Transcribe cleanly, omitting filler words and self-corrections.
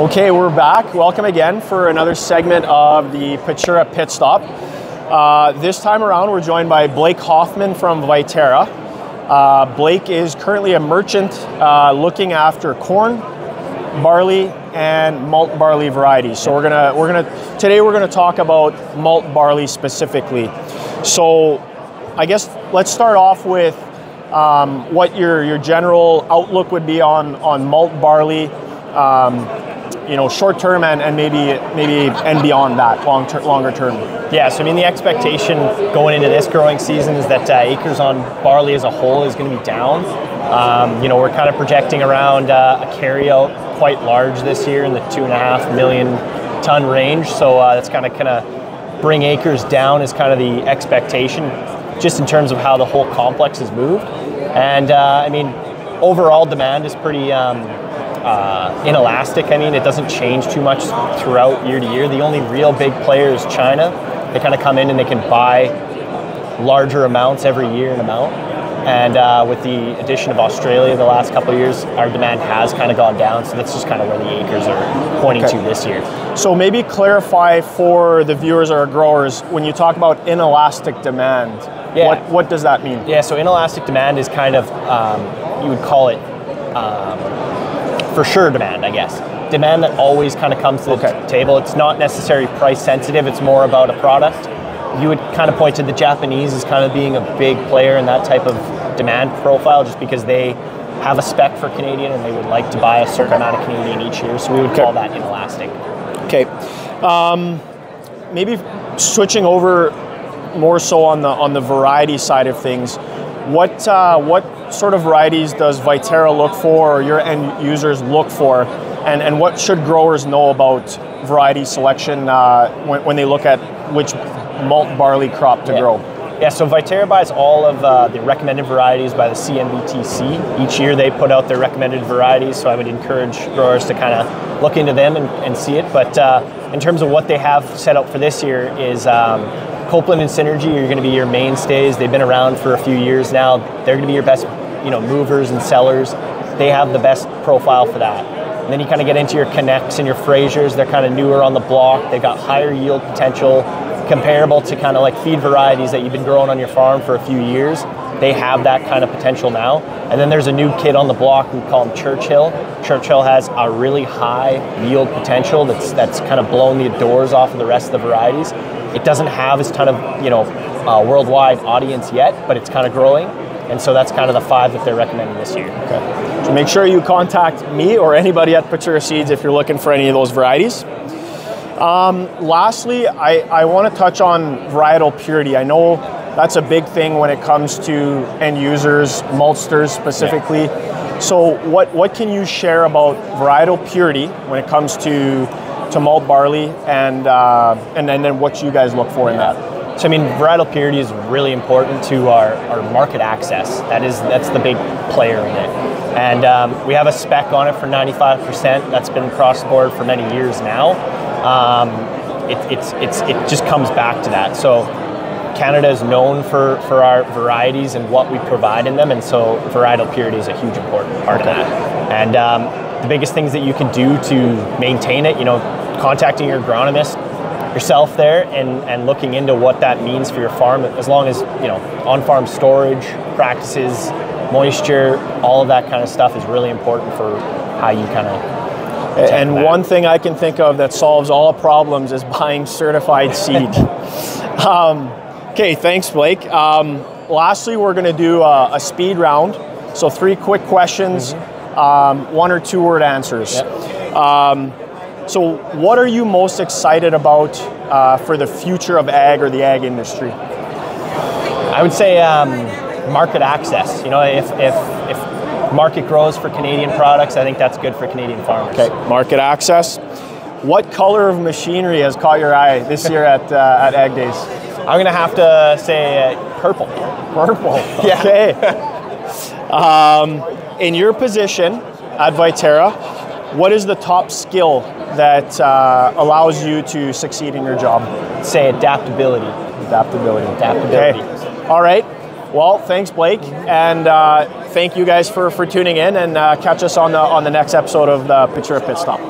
Okay, we're back. Welcome again for another segment of the Patura Pit Stop. This time around, we're joined by Blake Hoffman from Viterra. Blake is currently a merchant looking after corn, barley, and malt barley varieties. So today we're gonna talk about malt barley specifically. So I guess let's start off with what your general outlook would be on malt barley. Short term and maybe and beyond that, longer term. Yeah, so I mean the expectation going into this growing season is that acres on barley as a whole is going to be down. We're kind of projecting around a carryout quite large this year in the 2.5 million ton range. So that's kind of bring acres down is kind of the expectation, just in terms of how the whole complex has moved. And overall demand is pretty inelastic. I mean, it doesn't change too much throughout year to year. The only real big player is China. They kind of come in and they can buy larger amounts every year in amount. And with the addition of Australia the last couple of years, our demand has kind of gone down. So that's just kind of where the acres are pointing to this year. So maybe clarify for the viewers or growers, when you talk about inelastic demand, what does that mean? Yeah, so inelastic demand is kind of, you would call it, for sure demand, I guess. Demand that always kind of comes to the table. It's not necessarily price sensitive, it's more about a product. You would kind of point to the Japanese as kind of being a big player in that type of demand profile, just because they have a spec for Canadian and they would like to buy a certain amount of Canadian each year. So we would call that inelastic. Okay. Maybe switching over more so on the variety side of things, what sort of varieties does Viterra look for, or your end users look for, and what should growers know about variety selection when they look at which malt barley crop to grow? Yeah, so Viterra buys all of the recommended varieties by the CNBTC. Each year they put out their recommended varieties, so I would encourage growers to kind of look into them and see it. But in terms of what they have set up for this year is Copeland and Synergy are going to be your mainstays. They've been around for a few years now. They're going to be your best, movers and sellers. They have the best profile for that. And then you kind of get into your Connects and your Frasers. They're kind of newer on the block. They've got higher yield potential, comparable to kind of like feed varieties that you've been growing on your farm for a few years. They have that kind of potential now. And then there's a new kid on the block, we call him Churchill. Churchill has a really high yield potential that's kind of blown the doors off of the rest of the varieties. It doesn't have as ton of worldwide audience yet, but it's kind of growing. And so that's kind of the 5 that they're recommending this year. Okay. So make sure you contact me or anybody at Patura Seeds if you're looking for any of those varieties. Lastly, I want to touch on varietal purity. I know that's a big thing when it comes to end users, maltsters specifically. Yeah. So what can you share about varietal purity when it comes to malt barley and then what you guys look for in that? So I mean, varietal purity is really important to our market access. That's the big player in it. And we have a spec on it for 95%. That's been across the board for many years now. It just comes back to that. So Canada is known for our varieties and what we provide in them, and so varietal purity is a huge important part of that. And the biggest things that you can do to maintain it, contacting your agronomist yourself there and looking into what that means for your farm, as long as on-farm storage practices, moisture, all of that kind of stuff is really important for how you kind of. And one thing I can think of that solves all problems is buying certified seed. Okay, thanks, Blake. Lastly, we're going to do a speed round. So 3 quick questions, 1 or 2 word answers. Yep. So what are you most excited about for the future of ag or the ag industry? I would say market access. If market grows for Canadian products, I think that's good for Canadian farmers. Okay, market access. What color of machinery has caught your eye this year at Ag Days? I'm going to have to say purple. Purple, yeah. Okay. In your position at Viterra, what is the top skill that allows you to succeed in your job? Say adaptability. Adaptability. Okay. All right. Well, thanks, Blake, and thank you guys for tuning in, and catch us on the next episode of the Patura Pit Stop.